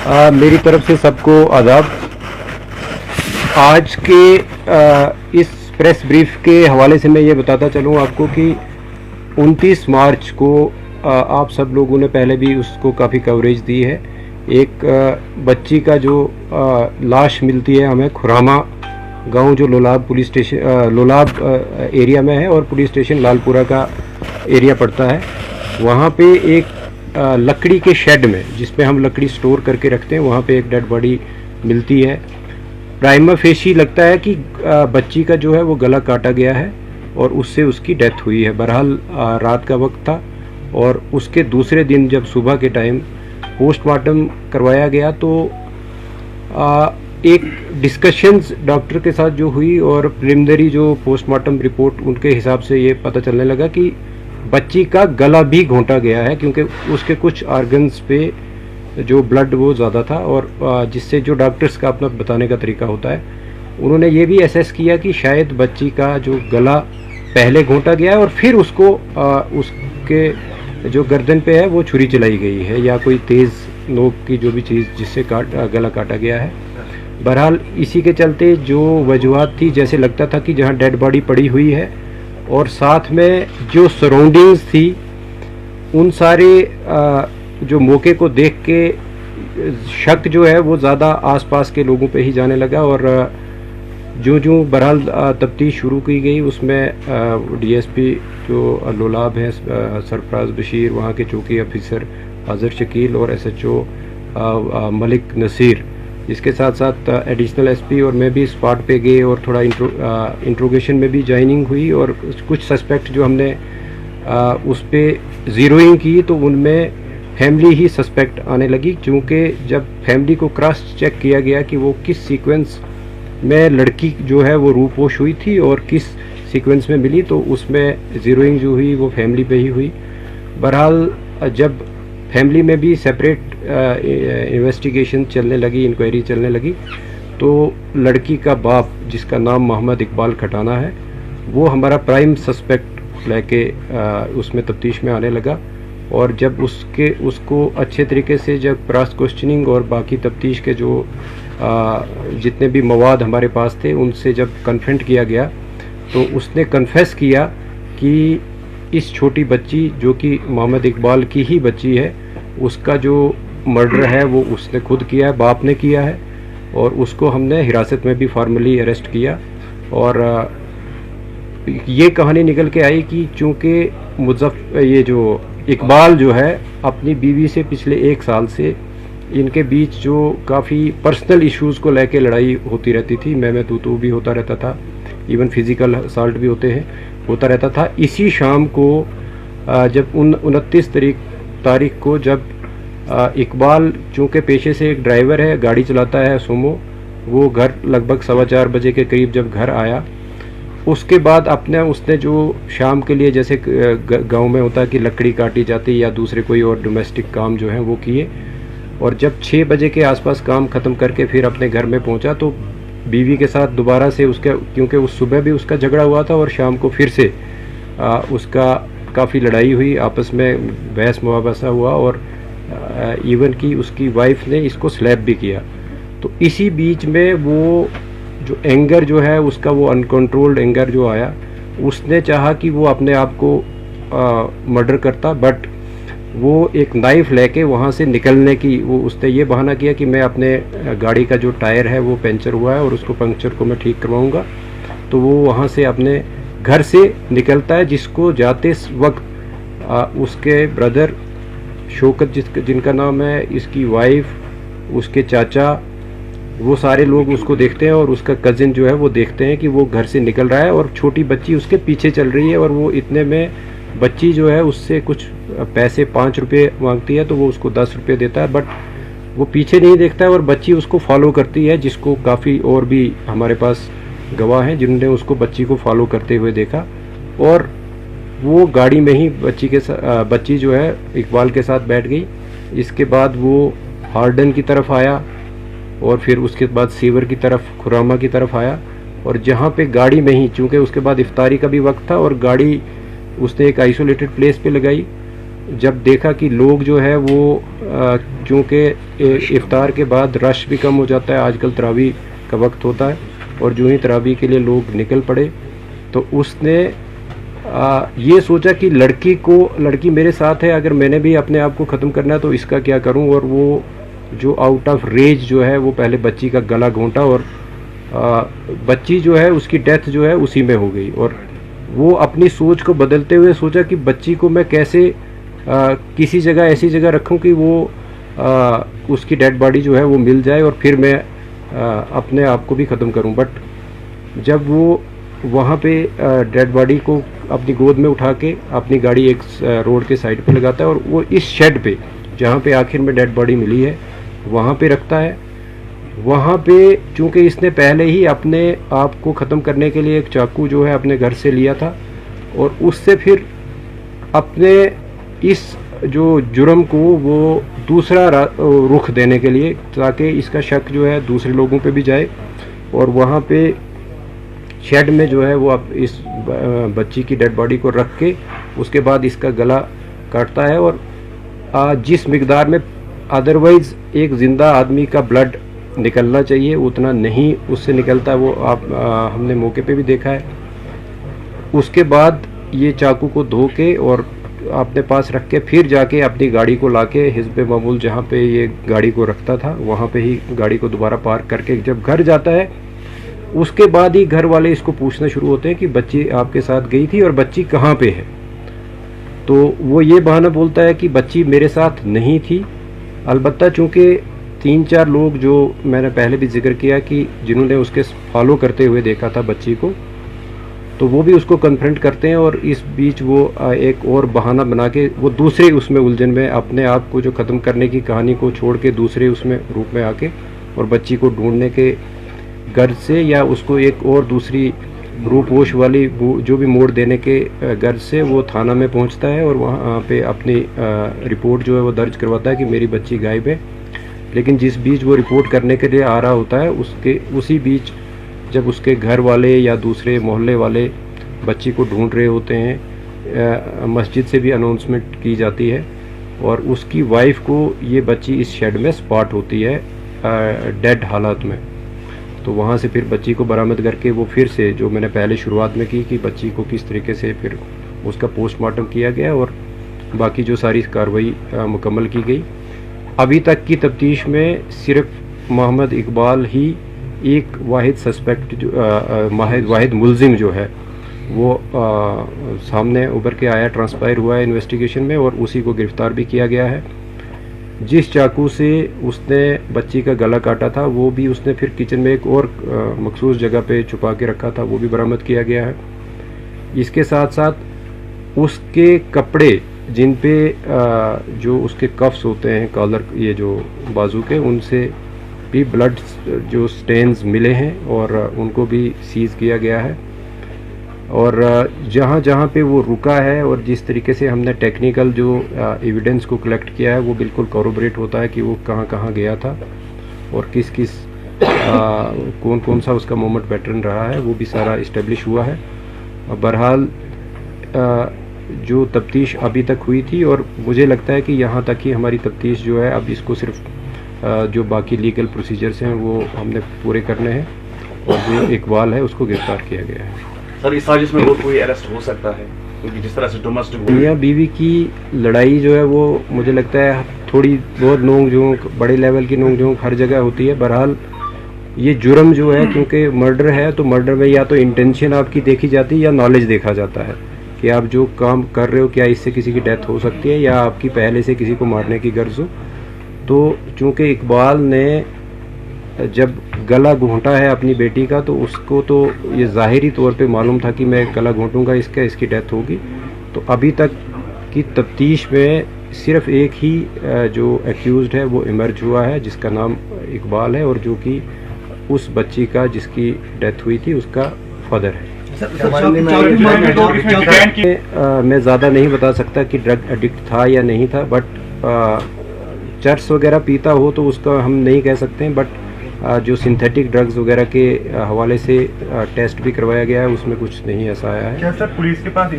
मेरी तरफ से सबको आदाब। आज के इस प्रेस ब्रीफ के हवाले से मैं ये बताता चलूँ आपको कि 29 मार्च को आप सब लोगों ने पहले भी उसको काफ़ी कवरेज दी है। एक बच्ची का जो लाश मिलती है हमें खुरामा गांव जो Lolab police station Lolab area में है और पुलिस स्टेशन लालपुरा का एरिया पड़ता है। वहाँ पे एक लकड़ी के शेड में, जिसमें हम लकड़ी स्टोर करके रखते हैं, वहाँ पे एक डेड बॉडी मिलती है। प्राइमा फेशी लगता है कि बच्ची का जो है वो गला काटा गया है और उससे उसकी डेथ हुई है। बहरहाल रात का वक्त था और उसके दूसरे दिन जब सुबह के टाइम पोस्टमार्टम करवाया गया तो एक डिस्कशंस डॉक्टर के साथ जो हुई और प्रिलिमिनरी जो पोस्टमार्टम रिपोर्ट उनके हिसाब से ये पता चलने लगा कि बच्ची का गला भी घोंटा गया है, क्योंकि उसके कुछ ऑर्गन्स पे जो ब्लड वो ज़्यादा था और जिससे जो डॉक्टर्स का अपना बताने का तरीका होता है, उन्होंने ये भी असेस किया कि शायद बच्ची का जो गला पहले घोंटा गया है और फिर उसको उसके जो गर्दन पे है वो छुरी चलाई गई है या कोई तेज़ नोक की जो भी चीज़ जिससे गला काटा गया है। बहरहाल इसी के चलते जो वजूहात थी, जैसे लगता था कि जहाँ डेड बॉडी पड़ी हुई है और साथ में जो सराउंडिंग्स थी, उन सारे जो मौके को देख के शक जो है वो ज़्यादा आसपास के लोगों पे ही जाने लगा। और जो बहरहाल तफ्तीश शुरू की गई उसमें डीएसपी जो लोलाब है सरफराज बशीर, वहाँ के चौकी ऑफिसर आज़र शकील और एसएचओ मलिक नसीर, इसके साथ साथ एडिशनल एसपी और मैं भी स्पॉट पे गए और थोड़ा इंट्रोगेशन में भी ज्वाइनिंग हुई और कुछ सस्पेक्ट जो हमने उस पर ज़ीरोइंग की तो उनमें फैमिली ही सस्पेक्ट आने लगी, क्योंकि जब फैमिली को क्रॉस चेक किया गया कि वो किस सीक्वेंस में लड़की जो है वो रूपोश हुई थी और किस सीक्वेंस में मिली, तो उसमें ज़ीरोइंग जो हुई वो फैमिली पे ही हुई। बहरहाल जब फैमिली में भी सेपरेट इन्वेस्टिगेशन चलने लगी, इंक्वायरी चलने लगी, तो लड़की का बाप जिसका नाम मोहम्मद इकबाल खटाना है वो हमारा प्राइम सस्पेक्ट लेके उसमें तफ्तीश में आने लगा। और जब उसको अच्छे तरीके से जब क्रॉस क्वेश्चनिंग और बाकी तफ्तीश के जो जितने भी मवाद हमारे पास थे उनसे जब कन्फ्रंट किया गया तो उसने कन्फेस किया कि इस छोटी बच्ची जो कि मोहम्मद इकबाल की ही बच्ची है, उसका जो मर्डर है वो उसने खुद किया है, बाप ने किया है और उसको हमने हिरासत में भी फॉर्मली अरेस्ट किया। और ये कहानी निकल के आई कि चूँकि ये जो इकबाल जो है अपनी बीवी से पिछले 1 साल से इनके बीच जो काफ़ी पर्सनल इश्यूज़ को लेके लड़ाई होती रहती थी, मैं तू भी होता रहता था, इवन फिज़िकल असॉल्ट भी होता रहता था। इसी शाम को जब 29 तारीख को जब इकबाल चूँकि पेशे से एक ड्राइवर है, गाड़ी चलाता है सोमो, वो घर लगभग 4:15 बजे के करीब जब घर आया, उसके बाद उसने जो शाम के लिए जैसे गांव में होता है कि लकड़ी काटी जाती या दूसरे कोई और डोमेस्टिक काम जो है वो किए, और जब 6 बजे के आसपास काम ख़त्म करके फिर अपने घर में पहुंचा तो बीवी के साथ दोबारा से उसका, क्योंकि उस सुबह भी उसका झगड़ा हुआ था और शाम को फिर से उसका काफ़ी लड़ाई हुई, आपस में बहस मुआवजा हुआ और इवन कि उसकी वाइफ ने इसको स्लैप भी किया। तो इसी बीच में वो जो एंगर जो है उसका, वो अनकंट्रोल्ड एंगर जो आया, उसने चाहा कि वो अपने आप को मर्डर करता, बट वो एक नाइफ़ लेके वहाँ से निकलने की उसने ये बहाना किया कि मैं अपने गाड़ी का जो टायर है वो पंचर हुआ है और उसको पंक्चर को मैं ठीक करवाऊँगा। तो वो वहाँ से अपने घर से निकलता है, जिसको जाते वक्त उसके ब्रदर शौकत जिनका नाम है, इसकी वाइफ, उसके चाचा, वो सारे लोग उसको देखते हैं और उसका कज़िन जो है वो देखते हैं कि वो घर से निकल रहा है और छोटी बच्ची उसके पीछे चल रही है। और वो इतने में बच्ची जो है उससे कुछ पैसे 5 रुपये मांगती है तो वो उसको 10 रुपये देता है, बट वो पीछे नहीं देखता है और बच्ची उसको फॉलो करती है, जिसको काफ़ी और भी हमारे पास गवाह हैं जिन्होंने उसको बच्ची को फॉलो करते हुए देखा। और वो गाड़ी में ही बच्ची जो है इकबाल के साथ बैठ गई। इसके बाद वो हार्डन की तरफ आया और फिर उसके बाद सीवर की तरफ, खुरामा की तरफ आया, और जहाँ पे गाड़ी में ही, चूँकि उसके बाद इफ्तारी का भी वक्त था और गाड़ी उसने एक आइसोलेटेड प्लेस पे लगाई जब देखा कि लोग जो है वो चूँकि इफ्तार के बाद रश भी कम हो जाता है, आजकल तरावी का वक्त होता है, और जो ही तरावी के लिए लोग निकल पड़े, तो उसने ये सोचा कि लड़की मेरे साथ है, अगर मैंने भी अपने आप को ख़त्म करना है तो इसका क्या करूं। और वो जो आउट ऑफ रेज जो है वो पहले बच्ची का गला घोंटा, और बच्ची जो है उसकी डेथ जो है उसी में हो गई। और वो अपनी सोच को बदलते हुए सोचा कि बच्ची को मैं कैसे किसी जगह ऐसी जगह रखूं कि वो उसकी डेड बॉडी जो है वो मिल जाए, और फिर मैं अपने आप को भी ख़त्म करूं। बट जब वो वहाँ पे डेड बॉडी को अपनी गोद में उठा के अपनी गाड़ी एक रोड के साइड पे लगाता है, और वो इस शेड पे जहाँ पे आखिर में डेड बॉडी मिली है वहाँ पे रखता है। वहाँ पे चूँकि इसने पहले ही अपने आप को ख़त्म करने के लिए एक चाकू जो है अपने घर से लिया था, और उससे फिर अपने इस जो जुर्म को वो दूसरा रुख देने के लिए, ताकि इसका शक जो है दूसरे लोगों पे भी जाए, और वहाँ पे शेड में जो है वो अब इस बच्ची की डेड बॉडी को रख के उसके बाद इसका गला काटता है। और जिस मिकदार में अदरवाइज़ एक ज़िंदा आदमी का ब्लड निकलना चाहिए उतना नहीं उससे निकलता, वो हमने मौके पे भी देखा है। उसके बाद ये चाकू को धो के और अपने पास रख के फिर जाके अपनी गाड़ी को लाके हिज़्ब मामूल जहाँ पे ये गाड़ी को रखता था वहाँ पे ही गाड़ी को दोबारा पार्क करके जब घर जाता है, उसके बाद ही घर वाले इसको पूछना शुरू होते हैं कि बच्ची आपके साथ गई थी और बच्ची कहाँ पे है। तो वो ये बहाना बोलता है कि बच्ची मेरे साथ नहीं थी। अलबत्ता चूँकि 3-4 लोग जो मैंने पहले भी जिक्र किया कि जिन्होंने उसके फॉलो करते हुए देखा था बच्ची को, तो वो भी उसको कन्फ्रंट करते हैं, और इस बीच वो एक और बहाना बना के वो दूसरे उसमें उलझन में अपने आप को जो ख़त्म करने की कहानी को छोड़ के दूसरे उसमें रूप में आके और बच्ची को ढूंढने के गर्ज से या उसको एक और दूसरी रूपोश वाली जो भी मोड़ देने के गर्ज से वो थाना में पहुंचता है, और वहाँ पे अपनी रिपोर्ट जो है वो दर्ज करवाता है कि मेरी बच्ची गायब है। लेकिन जिस बीच वो रिपोर्ट करने के लिए आ रहा होता है उसी बीच जब उसके घर वाले या दूसरे मोहल्ले वाले बच्ची को ढूंढ रहे होते हैं, मस्जिद से भी अनाउंसमेंट की जाती है, और उसकी वाइफ को ये बच्ची इस शेड में स्पॉट होती है डेड हालात में। तो वहाँ से फिर बच्ची को बरामद करके वो फिर से जो मैंने पहले शुरुआत में की कि बच्ची को किस तरीके से फिर उसका पोस्टमार्टम किया गया और बाकी जो सारी कार्रवाई मुकम्मल की गई। अभी तक की तफ्तीश में सिर्फ मोहम्मद इकबाल ही एक वाहिद सस्पेक्ट जो वाहिद मुलजिम जो है वो सामने उभर के आया, ट्रांसपायर हुआ है इन्वेस्टिगेशन में, और उसी को गिरफ़्तार भी किया गया है। जिस चाकू से उसने बच्ची का गला काटा था वो भी उसने फिर किचन में एक और मखसूस जगह पे छुपा के रखा था, वो भी बरामद किया गया है। इसके साथ साथ उसके कपड़े जिन पे जो उसके कफ्स होते हैं कॉलर, ये जो बाजू के, उनसे भी ब्लड जो स्टेन्स मिले हैं और उनको भी सीज़ किया गया है। और जहाँ जहाँ पे वो रुका है और जिस तरीके से हमने टेक्निकल जो एविडेंस को कलेक्ट किया है वो बिल्कुल कॉरोबरेट होता है कि वो कहाँ कहाँ गया था और किस किस कौन कौन सा उसका मूवमेंट पैटर्न रहा है, वो भी सारा इस्टेब्लिश हुआ है। बहरहाल जो तफ्तीश अभी तक हुई थी, और मुझे लगता है कि यहाँ तक ही हमारी तफ्तीश जो है, अब इसको सिर्फ जो बाकी लीगल प्रोसीजर्स हैं वो हमने पूरे करने हैं, और जो इकबाल है उसको गिरफ्तार किया गया है। सर, इस साजिश में और कोई अरेस्ट हो सकता है? क्योंकि जिस तरह से डोमेस्टिक मियाँ बीवी की लड़ाई जो है वो मुझे लगता है थोड़ी बहुत नोक झोंक, बड़े लेवल की नोक झोंक हर जगह होती है। बहरहाल ये जुर्म जो है, क्योंकि मर्डर है, तो मर्डर में या तो इंटेंशन आपकी देखी जाती है या नॉलेज देखा जाता है कि आप जो काम कर रहे हो क्या इससे किसी की डेथ हो सकती है या आपकी पहले से किसी को मारने की गर्ज हो। तो चूँकि इकबाल ने जब गला घोंटा है अपनी बेटी का, तो उसको तो ये ज़ाहिरी तौर पे मालूम था कि मैं गला घोंटूंगा इसकी डेथ होगी। तो अभी तक की तफ्तीश में सिर्फ एक ही जो एक्यूज़्ड है वो इमर्ज हुआ है, जिसका नाम इकबाल है, और जो कि उस बच्ची का जिसकी डेथ हुई थी उसका फादर है। मैं ज़्यादा नहीं बता सकता कि ड्रग एडिक्ट था या नहीं था, बट चर्स वगैरह पीता हो तो उसका हम नहीं कह सकते हैं। बट जो सिंथेटिक ड्रग्स वगैरह के हवाले से टेस्ट भी करवाया गया है, उसमें कुछ नहीं ऐसा आया है। क्या सर पुलिस के पास